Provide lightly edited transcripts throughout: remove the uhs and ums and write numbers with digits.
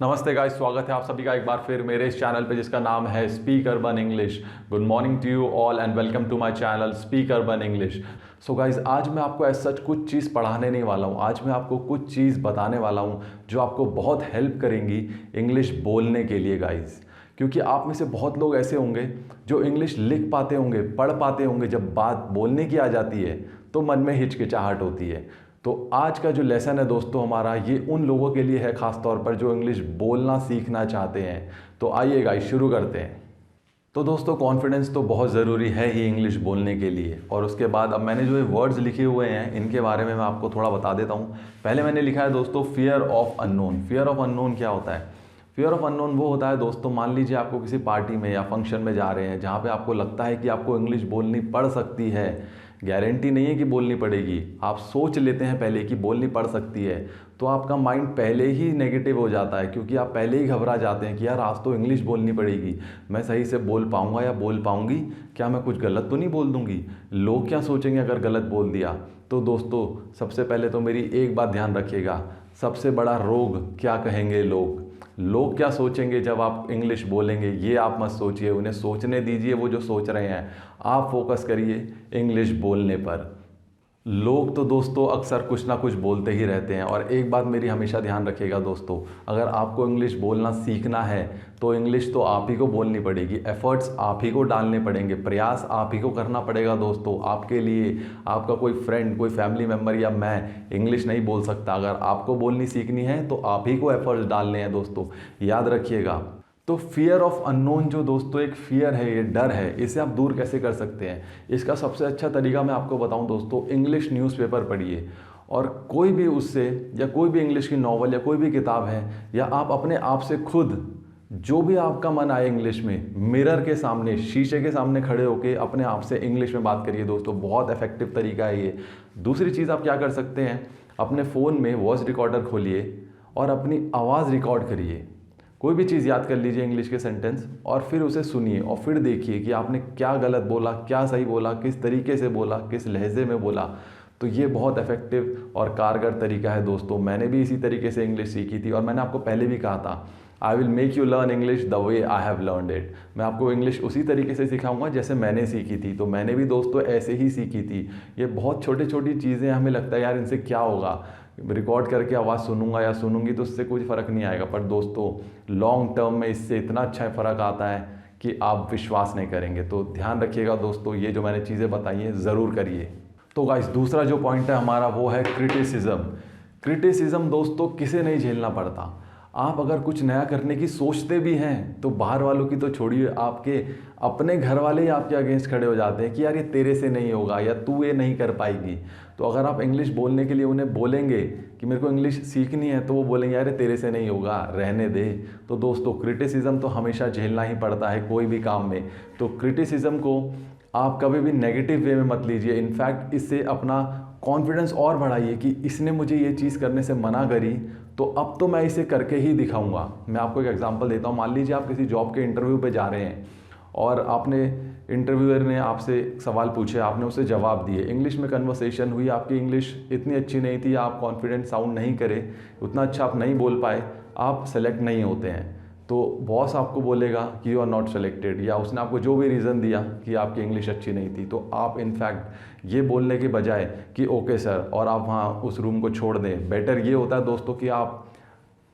नमस्ते गाइस, स्वागत है आप सभी का एक बार फिर मेरे इस चैनल पे जिसका नाम है speak urban English. Good morning to you all and welcome to my channel speak urban English. So guys, आज मैं आपको एज सच कुछ चीज़ पढ़ाने नहीं वाला हूँ। आज मैं आपको कुछ चीज़ बताने वाला हूँ जो आपको बहुत हेल्प करेंगी इंग्लिश बोलने के लिए गाइस। क्योंकि आप में से बहुत लोग ऐसे होंगे जो इंग्लिश लिख पाते होंगे, पढ़ पाते होंगे, जब बात बोलने की आ जाती है तो मन में हिचकिचाहट होती है। तो आज का जो लेसन है दोस्तों हमारा, ये उन लोगों के लिए है ख़ास तौर पर जो इंग्लिश बोलना सीखना चाहते हैं। तो आइए गाइस शुरू करते हैं। तो दोस्तों, कॉन्फिडेंस तो बहुत ज़रूरी है ही इंग्लिश बोलने के लिए। और उसके बाद अब मैंने जो ये वर्ड्स लिखे हुए हैं इनके बारे में मैं आपको थोड़ा बता देता हूँ। पहले मैंने लिखा है दोस्तों fear of unknown. Fear of unknown क्या होता है? फियर ऑफ अननोन वो होता है दोस्तों, मान लीजिए आपको किसी पार्टी में या फंक्शन में जा रहे हैं जहाँ पे आपको लगता है कि आपको इंग्लिश बोलनी पड़ सकती है। गारंटी नहीं है कि बोलनी पड़ेगी, आप सोच लेते हैं पहले कि बोलनी पड़ सकती है, तो आपका माइंड पहले ही नेगेटिव हो जाता है क्योंकि आप पहले ही घबरा जाते हैं कि यार आज तो इंग्लिश बोलनी पड़ेगी, मैं सही से बोल पाऊँगा या बोल पाऊँगी, क्या मैं कुछ गलत तो नहीं बोल दूँगी, लोग क्या सोचेंगे अगर गलत बोल दिया। तो दोस्तों, सबसे पहले तो मेरी एक बात ध्यान रखिएगा, सबसे बड़ा रोग क्या कहेंगे लोग, लोग क्या सोचेंगे जब आप इंग्लिश बोलेंगे, ये आप मत सोचिए, उन्हें सोचने दीजिए वो जो सोच रहे हैं। आप फोकस करिए इंग्लिश बोलने पर। लोग तो दोस्तों अक्सर कुछ ना कुछ बोलते ही रहते हैं। और एक बात मेरी हमेशा ध्यान रखिएगा दोस्तों, अगर आपको इंग्लिश बोलना सीखना है तो इंग्लिश तो आप ही को बोलनी पड़ेगी, एफर्ट्स आप ही को डालने पड़ेंगे, प्रयास आप ही को करना पड़ेगा दोस्तों। आपके लिए आपका कोई फ्रेंड, कोई फैमिली मेम्बर या मैं इंग्लिश नहीं बोल सकता। अगर आपको बोलनी सीखनी है तो आप ही को एफर्ट्स डालने हैं दोस्तों, याद रखिएगा। तो फियर ऑफ अननोन जो दोस्तों एक फियर है, ये डर है, इसे आप दूर कैसे कर सकते हैं? इसका सबसे अच्छा तरीका मैं आपको बताऊं दोस्तों, इंग्लिश न्यूज़पेपर पढ़िए। और कोई भी उससे या कोई भी इंग्लिश की नॉवल या कोई भी किताब है, या आप अपने आप से खुद जो भी आपका मन आए इंग्लिश में, मिरर के सामने, शीशे के सामने खड़े होकर अपने आप से इंग्लिश में बात करिए दोस्तों। बहुत इफेक्टिव तरीका है ये। दूसरी चीज़ आप क्या कर सकते हैं, अपने फ़ोन में वॉइस रिकॉर्डर खोलिए और अपनी आवाज़ रिकॉर्ड करिए। कोई भी चीज़ याद कर लीजिए इंग्लिश के सेंटेंस और फिर उसे सुनिए और फिर देखिए कि आपने क्या गलत बोला, क्या सही बोला, किस तरीके से बोला, किस लहजे में बोला। तो ये बहुत इफेक्टिव और कारगर तरीका है दोस्तों। मैंने भी इसी तरीके से इंग्लिश सीखी थी और मैंने आपको पहले भी कहा था, I will make you learn English the way I have learned it. मैं आपको इंग्लिश उसी तरीके से सिखाऊंगा जैसे मैंने सीखी थी। तो मैंने भी दोस्तों ऐसे ही सीखी थी। ये बहुत छोटी छोटी चीज़ें, हमें लगता है यार इनसे क्या होगा, रिकॉर्ड करके आवाज़ सुनूंगा या सुनूंगी तो उससे कोई फ़र्क नहीं आएगा, पर दोस्तों लॉन्ग टर्म में इससे इतना अच्छा फ़र्क आता है कि आप विश्वास नहीं करेंगे। तो ध्यान रखिएगा दोस्तों, ये जो मैंने चीज़ें बताई हैं ज़रूर करिए। तो गाइस, दूसरा जो पॉइंट है हमारा वो है क्रिटिसिज्म। क्रिटिसिज्म दोस्तों किसे नहीं झेलना पड़ता। आप अगर कुछ नया करने की सोचते भी हैं तो बाहर वालों की तो छोड़िए, आपके अपने घर वाले ही आपके अगेंस्ट खड़े हो जाते हैं कि यार ये तेरे से नहीं होगा या तू ये नहीं कर पाएगी। तो अगर आप इंग्लिश बोलने के लिए उन्हें बोलेंगे कि मेरे को इंग्लिश सीखनी है, तो वो बोलेंगे यार तेरे से नहीं होगा, रहने दे। तो दोस्तों क्रिटिसिज्म तो हमेशा झेलना ही पड़ता है कोई भी काम में। तो क्रिटिसिज्म को आप कभी भी नेगेटिव वे में मत लीजिए। इनफैक्ट इससे अपना कॉन्फिडेंस और बढ़ाइए कि इसने मुझे ये चीज़ करने से मना करी, तो अब तो मैं इसे करके ही दिखाऊंगा। मैं आपको एक एग्जांपल देता हूँ। मान लीजिए आप किसी जॉब के इंटरव्यू पे जा रहे हैं और आपने, इंटरव्यूअर ने आपसे सवाल पूछे, आपने उसे जवाब दिए, इंग्लिश में कन्वर्सेशन हुई, आपकी इंग्लिश इतनी अच्छी नहीं थी, आप कॉन्फिडेंट साउंड नहीं करे, उतना अच्छा आप नहीं बोल पाए, आप सेलेक्ट नहीं होते हैं। तो बॉस आपको बोलेगा कि यू आर नॉट सेलेक्टेड, या उसने आपको जो भी रीज़न दिया कि आपकी इंग्लिश अच्छी नहीं थी, तो आप इनफैक्ट ये बोलने के बजाय कि ओके सर, और आप वहाँ उस रूम को छोड़ दें, बेटर ये होता है दोस्तों कि आप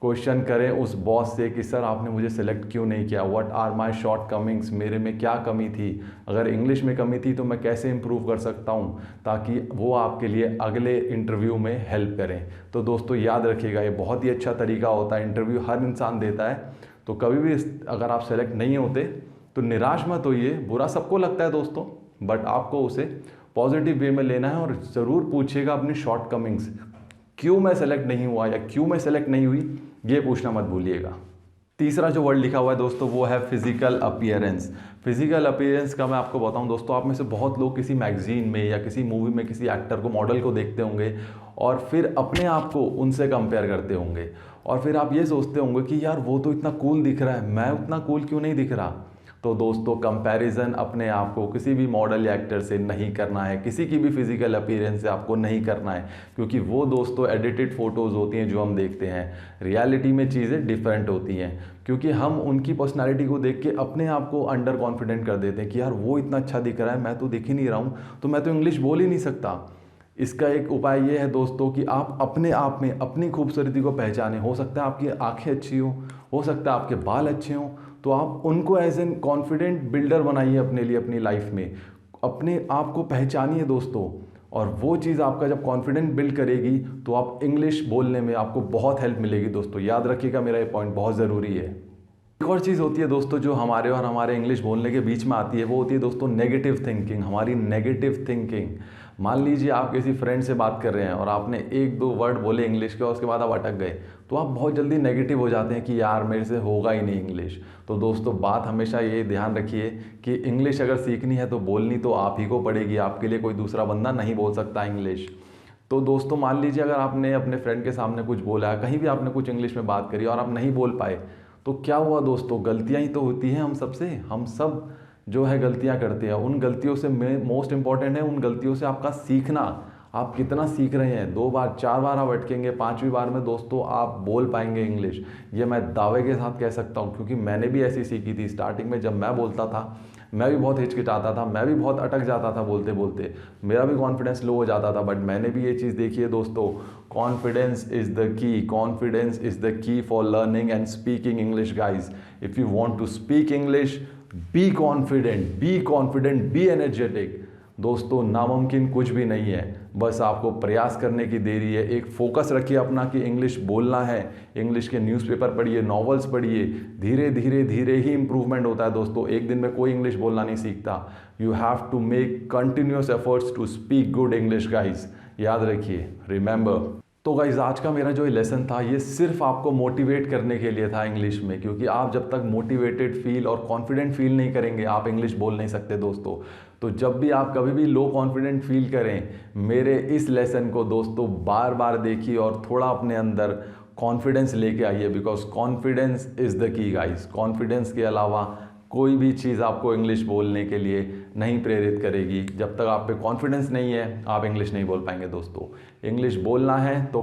क्वेश्चन करें उस बॉस से कि सर आपने मुझे सेलेक्ट क्यों नहीं किया, what are my shortcomings, मेरे में क्या कमी थी, अगर इंग्लिश में कमी थी तो मैं कैसे इंप्रूव कर सकता हूँ, ताकि वो आपके लिए अगले इंटरव्यू में हेल्प करें। तो दोस्तों याद रखिएगा, ये बहुत ही अच्छा तरीका होता है। इंटरव्यू हर इंसान देता है, तो कभी भी अगर आप सेलेक्ट नहीं होते तो निराश मत होइए। बुरा सबको लगता है दोस्तों, बट आपको उसे पॉजिटिव वे में लेना है और ज़रूर पूछिएगा अपनी शॉर्ट कमिंग्स, क्यों मैं सेलेक्ट नहीं हुआ या क्यों मैं सेलेक्ट नहीं हुई, ये पूछना मत भूलिएगा। तीसरा जो वर्ड लिखा हुआ है दोस्तों वो है फिजिकल अपीयरेंस। फिजिकल अपीयरेंस का मैं आपको बताऊं दोस्तों, आप में से बहुत लोग किसी मैगजीन में या किसी मूवी में किसी एक्टर को, मॉडल को देखते होंगे और फिर अपने आप को उनसे कंपेयर करते होंगे, और फिर आप ये सोचते होंगे कि यार वो तो इतना कूल दिख रहा है, मैं उतना कूल क्यों नहीं दिख रहा। तो दोस्तों कंपैरिजन अपने आप को किसी भी मॉडल या एक्टर से नहीं करना है, किसी की भी फिजिकल अपीयरेंस से आपको नहीं करना है, क्योंकि वो दोस्तों एडिटेड फोटोज़ होती हैं जो हम देखते हैं। रियलिटी में चीज़ें डिफरेंट होती हैं, क्योंकि हम उनकी पर्सनैलिटी को देख के अपने आप को अंडर कॉन्फिडेंट कर देते हैं कि यार वो इतना अच्छा दिख रहा है, मैं तो दिख ही नहीं रहा हूँ, तो मैं तो इंग्लिश बोल ही नहीं सकता। इसका एक उपाय ये है दोस्तों कि आप अपने आप में अपनी खूबसूरती को पहचानें। हो सकता है आपकी आंखें अच्छी हो सकता है आपके बाल अच्छे हों, तो आप उनको एज एन कॉन्फिडेंट बिल्डर बनाइए अपने लिए, अपनी लाइफ में अपने आप को पहचानिए दोस्तों। और वो चीज़ आपका जब कॉन्फिडेंट बिल्ड करेगी तो आप इंग्लिश बोलने में आपको बहुत हेल्प मिलेगी दोस्तों। याद रखिएगा, मेरा ये पॉइंट बहुत ज़रूरी है। एक और चीज़ होती है दोस्तों जो हमारे और हमारे इंग्लिश बोलने के बीच में आती है, वो होती है दोस्तों नेगेटिव थिंकिंग। हमारी नेगेटिव थिंकिंग, मान लीजिए आप किसी फ्रेंड से बात कर रहे हैं और आपने एक दो वर्ड बोले इंग्लिश के और उसके बाद आप अटक गए, तो आप बहुत जल्दी नेगेटिव हो जाते हैं कि यार मेरे से होगा ही नहीं इंग्लिश। तो दोस्तों बात हमेशा ये ध्यान रखिए कि इंग्लिश अगर सीखनी है तो बोलनी तो आप ही को पड़ेगी, आपके लिए कोई दूसरा बंदा नहीं बोल सकता इंग्लिश। तो दोस्तों मान लीजिए अगर आपने अपने फ्रेंड के सामने कुछ बोला, कहीं भी आपने कुछ इंग्लिश में बात करी और आप नहीं बोल पाए, तो क्या हुआ दोस्तों, गलतियां ही तो होती हैं हम सबसे, हम सब जो है गलतियां करते हैं। उन गलतियों से मोस्ट इंपॉर्टेंट है उन गलतियों से आपका सीखना। आप कितना सीख रहे हैं, 2 बार 4 बार आप अटकेंगे, 5वीं बार में दोस्तों आप बोल पाएंगे इंग्लिश। ये मैं दावे के साथ कह सकता हूँ, क्योंकि मैंने भी ऐसी सीखी थी। स्टार्टिंग में जब मैं बोलता था मैं भी बहुत हिचकिचाता था, मैं भी बहुत अटक जाता था बोलते बोलते, मेरा भी कॉन्फिडेंस लो हो जाता था। बट मैंने भी ये चीज़ देखी है दोस्तों, confidence is the key, confidence is the key for learning and speaking English guys. If you want to speak English, be confident, be energetic. दोस्तों नामुमकिन कुछ भी नहीं है, बस आपको प्रयास करने की देरी है। एक फोकस रखिए अपना कि इंग्लिश बोलना है, इंग्लिश के न्यूज़पेपर पढ़िए, नॉवेल्स पढ़िए, धीरे धीरे धीरे ही इंप्रूवमेंट होता है दोस्तों। एक दिन में कोई इंग्लिश बोलना नहीं सीखता। You have to make continuous efforts to speak good English guys, याद रखिए, रिमेंबर। तो गाइज आज का मेरा जो लेसन था ये सिर्फ आपको मोटिवेट करने के लिए था इंग्लिश में, क्योंकि आप जब तक मोटिवेटेड फील और कॉन्फिडेंट फील नहीं करेंगे आप इंग्लिश बोल नहीं सकते दोस्तों। तो जब भी आप कभी भी लो कॉन्फिडेंट फील करें, मेरे इस लेसन को दोस्तों बार बार देखिए और थोड़ा अपने अंदर कॉन्फिडेंस लेके आइए, बिकॉज कॉन्फिडेंस इज़ द की गाइज। कॉन्फिडेंस के अलावा कोई भी चीज़ आपको इंग्लिश बोलने के लिए नहीं प्रेरित करेगी। जब तक आप पे कॉन्फिडेंस नहीं है आप इंग्लिश नहीं बोल पाएंगे दोस्तों। इंग्लिश बोलना है तो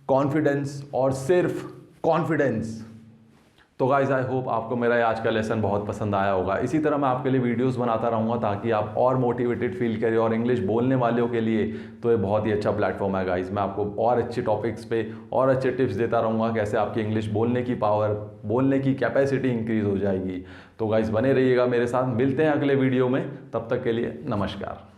कॉन्फिडेंस और सिर्फ कॉन्फिडेंस। तो गाइज आई होप आपको मेरा आज का लेसन बहुत पसंद आया होगा। इसी तरह मैं आपके लिए वीडियोस बनाता रहूँगा ताकि आप और मोटिवेटेड फील करें। और इंग्लिश बोलने वालों के लिए तो ये बहुत ही अच्छा प्लेटफॉर्म है गाइज। मैं आपको और अच्छे टॉपिक्स पे और अच्छे टिप्स देता रहूँगा कैसे आपकी इंग्लिश बोलने की पावर, बोलने की कैपेसिटी इंक्रीज़ हो जाएगी। तो गाइज बने रहिएगा मेरे साथ, मिलते हैं अगले वीडियो में, तब तक के लिए नमस्कार।